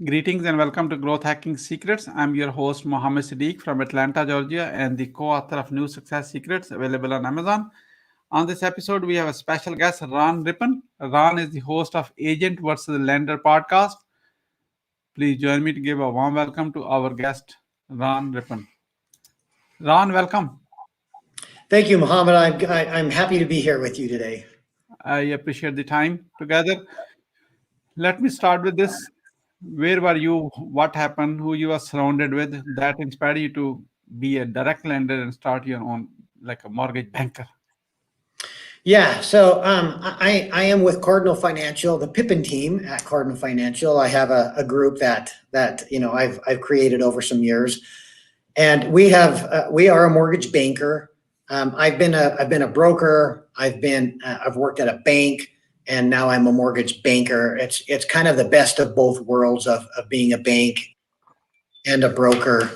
Greetings and welcome to Growth Hacking Secrets. I'm your host Mohammed Siddique from Atlanta, Georgia, and the co-author of New Success Secrets available on Amazon. On this episode, we have a special guest, Ron Pippin. Ron is the host of Agent versus Lender podcast. Please join me to give a warm welcome to our guest, Ron Pippin. Ron, welcome. Thank you, Mohammed. I'm happy to be here with you today. I appreciate the time together. Let me start with this. Where were you? What happened? Who you were surrounded with that inspired you to be a direct lender and start your own, like a mortgage banker? Yeah, so I am with Cardinal Financial, the Pippin team at Cardinal Financial. I have a group that I've created over some years, and we are a mortgage banker. I've been a broker. I've worked at a bank, and now I'm a mortgage banker. It's kind of the best of both worlds of being a bank and a broker.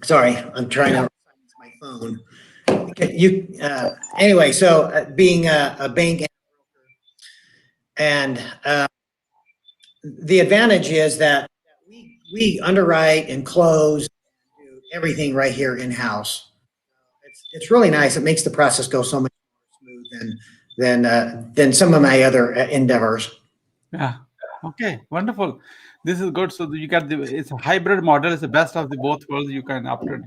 Sorry, I'm trying to silence my phone. Anyway, so being a bank and the advantage is that we underwrite and close, do everything right here in house. It's really nice. It makes the process go so much more smooth than some of my other endeavors. Yeah. Okay. Wonderful. This is good. So you got it's a hybrid model. It's the best of the both worlds. You can after.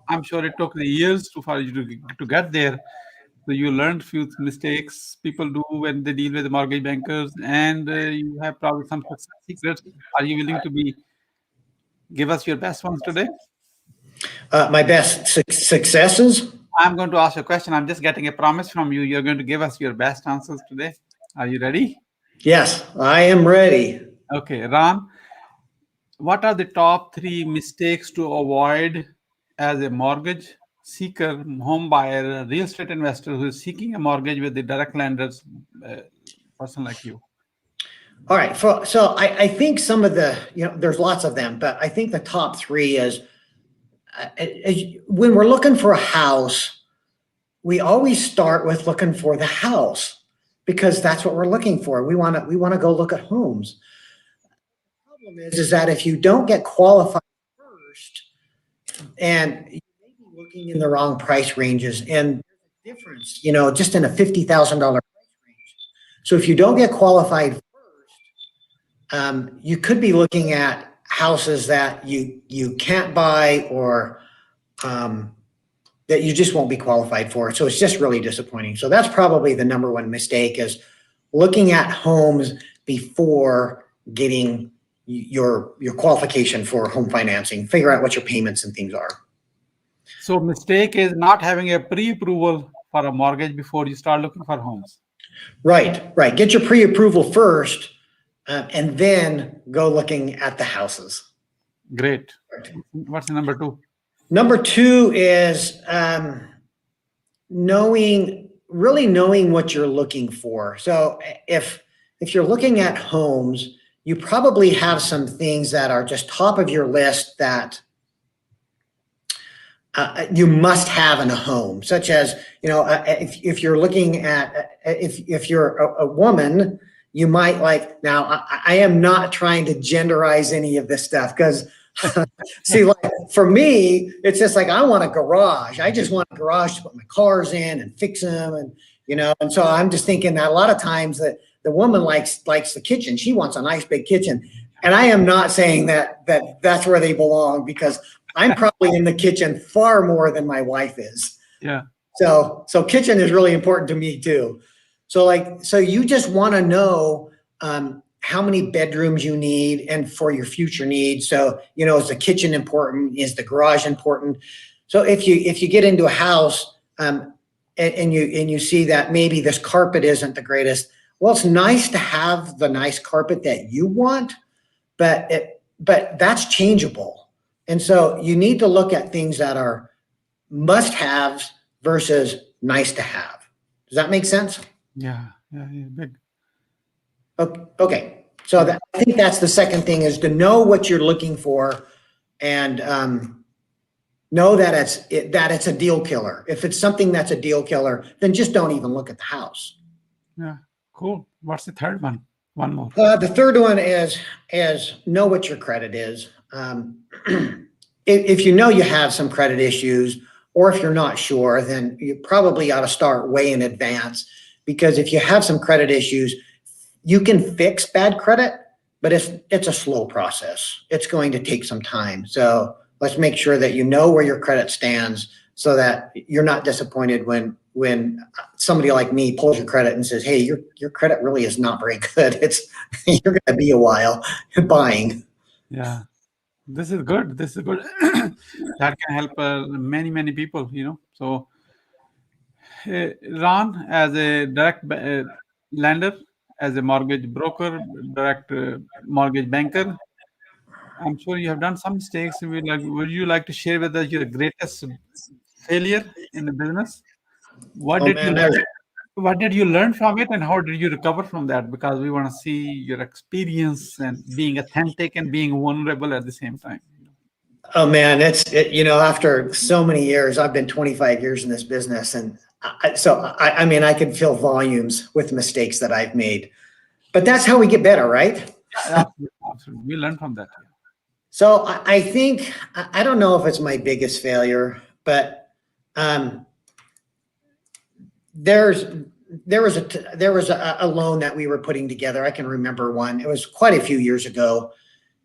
I'm sure it took the years for you to get there. So you learned few mistakes people do when they deal with the mortgage bankers, and you have probably some success secrets. Are you willing to give us your best ones today? My best successes? I'm going to ask you a question. I'm just getting a promise from you. You're going to give us your best answers today. Are you ready? Yes, I am ready. Okay, Ram, what are the top 3 mistakes to avoid as a mortgage seeker, home buyer, real estate investor who is seeking a mortgage with the direct lenders, person like you? All right. So I think some of there's lots of them, but I think the top 3 is when we're looking for a house, we always start with looking for the house because that's what we're looking for. We want to go look at homes. The problem is that if you don't get qualified first, and you may be looking in the wrong price ranges, and there's a difference, just in a $50,000 price range. So if you don't get qualified first, you could be looking at houses that you can't buy or that you just won't be qualified for. So it's just really disappointing. So that's probably the number one mistake, is looking at homes before getting your qualification for home financing. Figure out what your payments and things are. So mistake is not having a pre-approval for a mortgage before you start looking for homes. Right. Get your pre-approval first, and then go looking at the houses. Great. What's the number 2? Number 2 is really knowing what you're looking for. So if you're looking at homes, you probably have some things that are just top of your list that you must have in a home, such as, if you're looking at, if you're a woman, you might like, now I am not trying to genderize any of this stuff, because see, like for me, it's just like, I want a garage. I just want a garage to put my cars in and fix them. And so I'm just thinking that a lot of times that the woman likes the kitchen. She wants a nice big kitchen. And I am not saying that's where they belong, because I'm probably in the kitchen far more than my wife is. Yeah. So kitchen is really important to me too. So you just want to know how many bedrooms you need and for your future needs. So, is the kitchen important? Is the garage important? So if you get into a house and you see that maybe this carpet isn't the greatest, well, it's nice to have the nice carpet that you want, but that's changeable. And so you need to look at things that are must-haves versus nice to have. Does that make sense? Yeah, big. Okay. So I think that's the second thing, is to know what you're looking for, and know that it's a deal killer. If it's something that's a deal killer, then just don't even look at the house. Yeah. Cool. What's the third one? One more. The third one is know what your credit is. If you know you have some credit issues, or if you're not sure, then you probably ought to start way in advance, because if you have some credit issues, you can fix bad credit, but it's a slow process. It's going to take some time. So let's make sure that you know where your credit stands, so that you're not disappointed when somebody like me pulls your credit and says, "Hey, your credit really is not very good." It's you're going to be a while buying. Yeah. This is good. This is good. That can help many, many people, So, Ron, as a direct lender, as a mortgage broker, direct mortgage banker, I'm sure you have done some mistakes. Would you like to share with us your greatest failure in the business? What Oh did you man, learn? What did you learn from it, and how did you recover from that? Because we want to see your experience and being authentic and being vulnerable at the same time. after so many years, I've been 25 years in this business, and I mean, I could fill volumes with mistakes that I've made, but that's how we get better, right? Yeah, absolutely, absolutely. We learn from that. Yeah. So I think I don't know if it's my biggest failure, but um, there's there was a loan that we were putting together. I can remember one. It was quite a few years ago,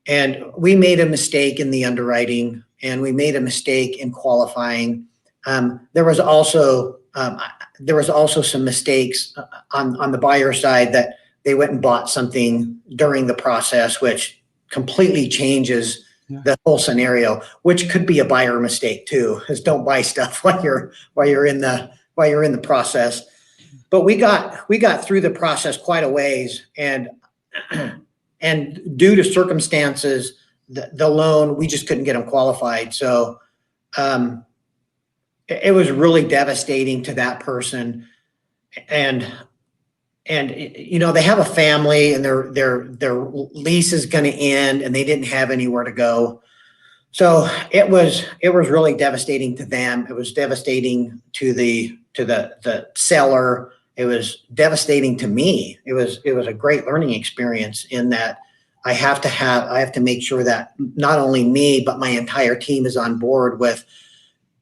and we made a mistake in the underwriting, and we made a mistake in qualifying. There was also some mistakes on the buyer side, that they went and bought something during the process, which completely changes the whole scenario. Which could be a buyer mistake too, is don't buy stuff while you're in the process. But we got through the process quite a ways, and due to circumstances, the loan, we just couldn't get them qualified. So it was really devastating to that person. And they have a family, and their lease is going to end, and they didn't have anywhere to go. So it was really devastating to them. It was devastating to the seller. It was devastating to me. It was a great learning experience, in that I have to make sure that not only me, but my entire team is on board with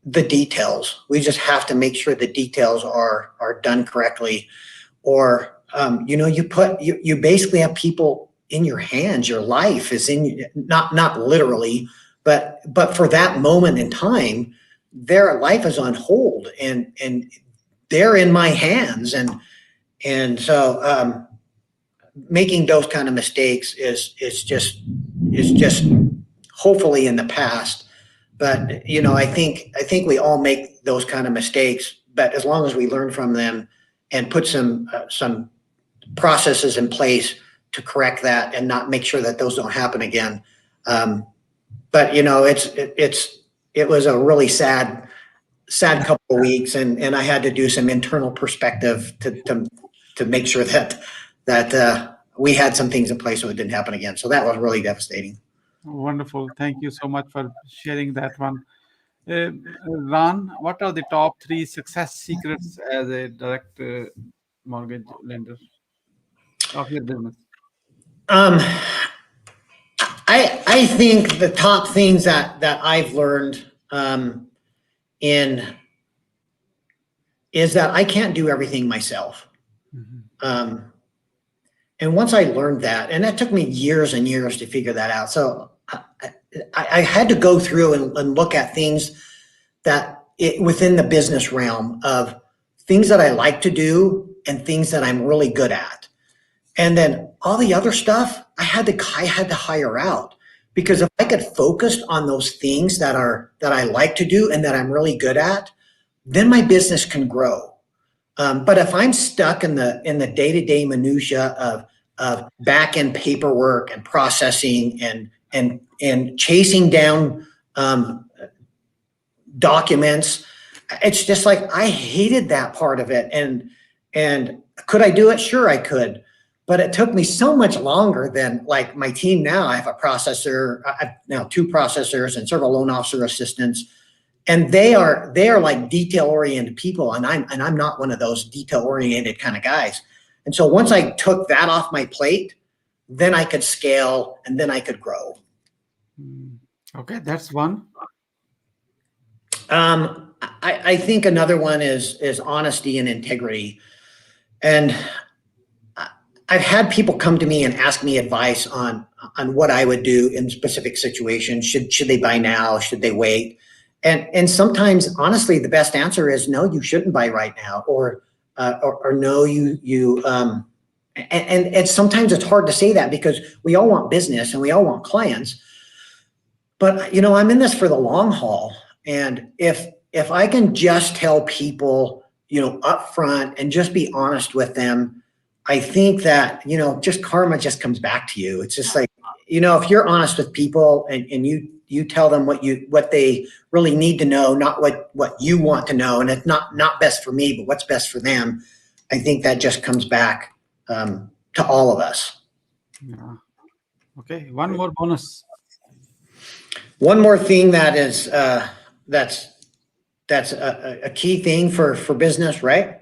the details. We just have to make sure the details are done correctly. Or you basically have people in your hands. Your life is not literally, but for that moment in time, their life is on hold, and they're in my hands. And so making those kind of mistakes is just hopefully in the past. But I think we all make those kind of mistakes, but as long as we learn from them and put some processes in place to correct that, and not make sure that those don't happen again. But it was a really sad couple of weeks, and I had to do some internal perspective to make sure that we had some things in place so it didn't happen again. So that was really devastating. Wonderful. Thank you so much for sharing that one. Uh, Ron, what are the top three success secrets as a direct mortgage lender of your business? Um, I think the top things that I've learned is that I can't do everything myself. Mm-hmm. And once I learned that, and that took me years and years to figure that out. So I had to go through and look at things within the business realm, of things that I like to do and things that I'm really good at. And then all the other stuff I had to hire out, because if I could focus on those things that I like to do and that I'm really good at, then my business can grow. But if I'm stuck in the day-to-day minutia of back-end paperwork and processing and chasing down documents, it's just like, I hated that part of it. And could I do it? Sure, I could. But it took me so much longer than, like, my team now. I have a processor, I have now 2 processors and several loan officer assistants. And they are like detail-oriented people, and I'm not one of those detail-oriented kind of guys. And so once I took that off my plate, then I could scale and then I could grow. Okay, that's one. I think another one is honesty and integrity. And I've had people come to me and ask me advice on what I would do in specific situations. Should they buy now? Should they wait? And sometimes, honestly, the best answer is no, you shouldn't buy right now, or no, and sometimes it's hard to say that because we all want business and we all want clients. But I'm in this for the long haul, and if I can just tell people, up front and just be honest with them, I think that, just karma just comes back to you. It's just like, if you're honest with people and you tell them what they really need to know, not what you want to know, and it's not best for me, but what's best for them, I think that just comes back to all of us. Yeah. Okay, one more bonus. One more thing that is that's a key thing for business, right?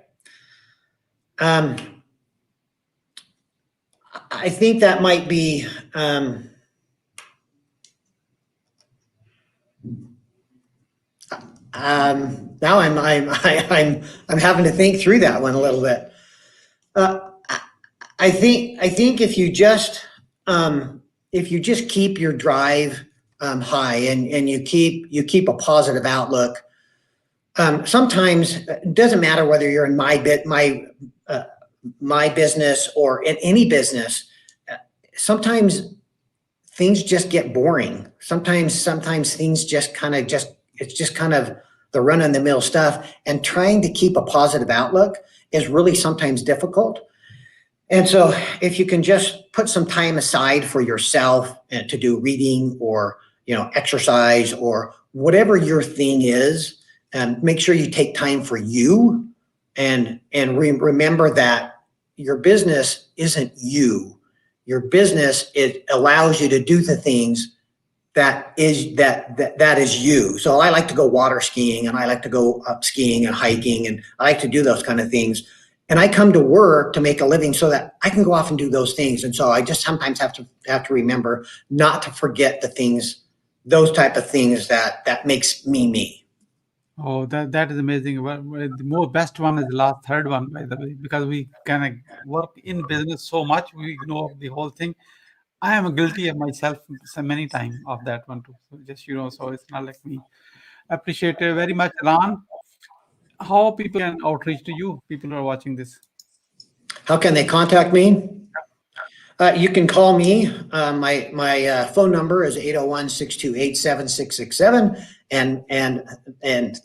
I think that might be now I'm having to think through that one a little bit. I think if you just keep your drive high and you keep a positive outlook, sometimes it doesn't matter whether you're in my business or in any business. Sometimes things just get boring. Sometimes things just kind of it's just kind of the run of the mill stuff, and trying to keep a positive outlook is really sometimes difficult. And so if you can just put some time aside for yourself and to do reading or, exercise or whatever your thing is, and make sure you take time for you and remember that your business isn't you. Your business, it allows you to do the things that is you. So I like to go water skiing, and I like to go up skiing and hiking, and I like to do those kind of things. And I come to work to make a living so that I can go off and do those things. And so I just sometimes have to remember not to forget the things, those type of things that makes me. Oh, that is amazing. Well, the best one is the third one, by the way, because we kind of work in business so much, we ignore the whole thing. I am guilty of myself so many times of that one too. So just so it's not like me. Appreciate it very much, Ron. How people can outreach to you? People who are watching this. How can they contact me? You can call me. My phone number is 801-628-7667. And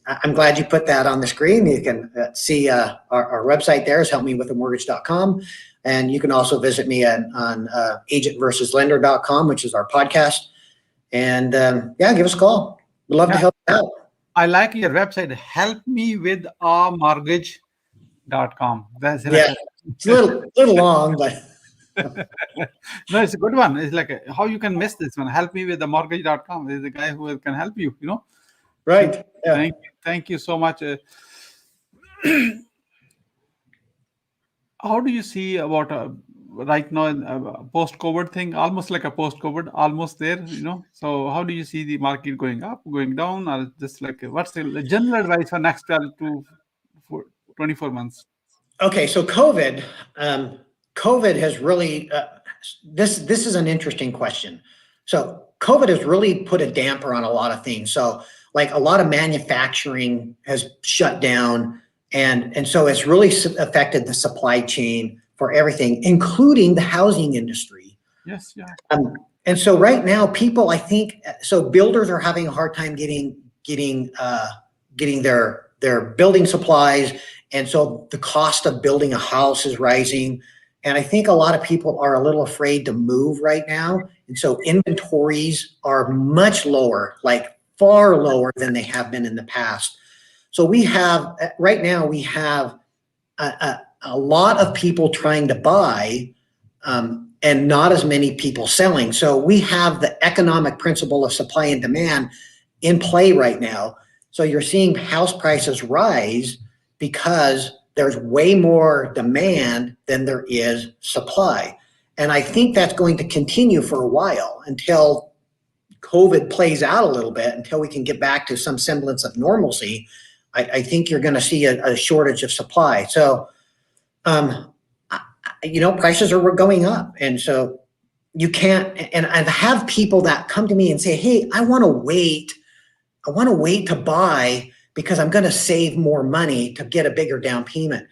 I'm glad you put that on the screen. You can see our website there is helpmewiththemortgage.com. And you can also visit me on agentversuslender.com, which is our podcast. And give us a call. We'd love to help you out. I like your website, helpmewiththemortgage.com. That's it's a little long, but no, it's a good one. It's like how you can miss this one. Helpmewiththemortgage.com. There's a guy who can help you, Right. Yeah. Thank you so much. How do you see about right now in post-COVID thing, almost like a post-COVID, almost there, So how do you see the market going up, going down, or just like what's the general advice for next 12 to 24 months? Okay, so COVID has really, this is an interesting question. So COVID has really put a damper on a lot of things. So like a lot of manufacturing has shut down. And so it's really affected the supply chain for everything, including the housing industry. Yes, yeah. And so right now, people, I think, so builders are having a hard time getting their building supplies, and so the cost of building a house is rising. And I think a lot of people are a little afraid to move right now, and so inventories are much lower, like far lower than they have been in the past. So we have right now a lot of people trying to buy and not as many people selling. So we have the economic principle of supply and demand in play right now. So you're seeing house prices rise because there's way more demand than there is supply. And I think that's going to continue for a while until COVID plays out a little bit, until we can get back to some semblance of normalcy. I think you're going to see a shortage of supply. So, prices are going up. And so you can't, and I have people that come to me and say, hey, I want to wait to buy because I'm going to save more money to get a bigger down payment.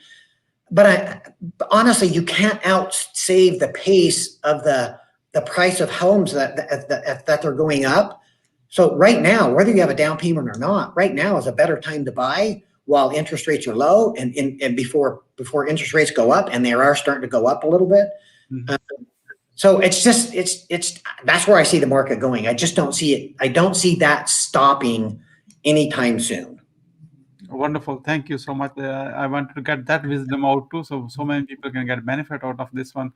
But honestly, you can't outsave the pace of the price of homes that they're going up. So right now, whether you have a down payment or not, right now is a better time to buy while interest rates are low and before interest rates go up, and they are starting to go up a little bit. Mhm. So it's that's where I see the market going. I just don't see it. I don't see that stopping anytime soon. Wonderful. Thank you so much. I wanted to get that wisdom out too, so many people can get benefit out of this one.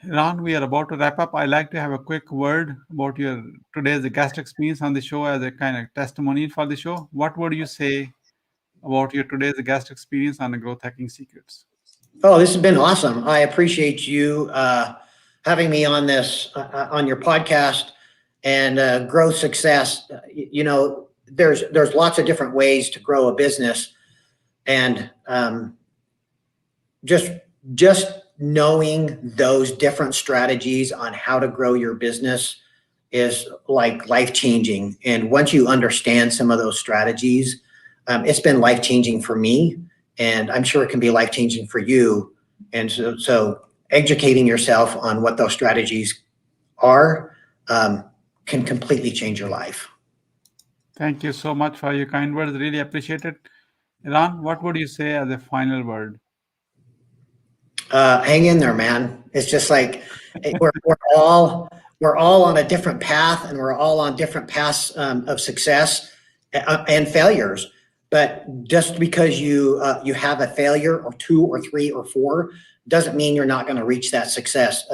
Ron, we are about to wrap up. I'd like to have a quick word about your today's guest experience on the show as a kind of testimony for the show. What would you say about your today's guest experience on the Growth Hacking Secrets? Oh, this has been awesome. I appreciate you having me on on your podcast and grow success. There's lots of different ways to grow a business, and just knowing those different strategies on how to grow your business is like life changing. And once you understand some of those strategies, it's been life changing for me, and I'm sure it can be life changing for you. And so educating yourself on what those strategies are can completely change your life. Thank you so much for your kind words. Really appreciate it. Ron, what would you say as a final word? Hang in there, man. It's just like we're all on a different path, and we're all on different paths of success and failures. But just because you have a failure or two or three or four doesn't mean you're not going to reach that success.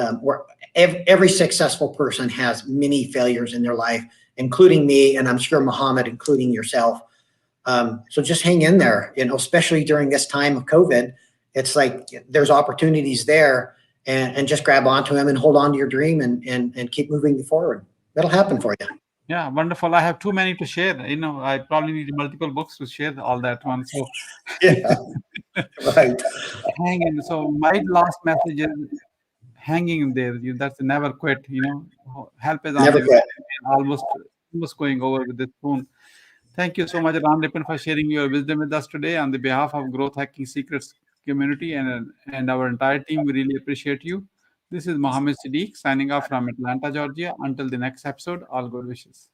Every successful person has many failures in their life, including me, and I'm sure Muhammad, including yourself. So just hang in there, especially during this time of COVID. It's like there's opportunities there, and just grab onto them and hold on to your dream and keep moving forward. That'll happen for you. Yeah, wonderful. I have too many to share. I probably need multiple books to share all that one. So Yeah, right. hang in. So my last message is hanging in there. That's never quit. Help is on Never the way. quit. Almost going over with this soon. Thank you so much, Ron Pippin, for sharing your wisdom with us today on the behalf of Growth Hacking Secrets community and our entire team. We really appreciate you. This is Mohammed Siddique signing off from Atlanta, Georgia. Until the next episode, all good wishes.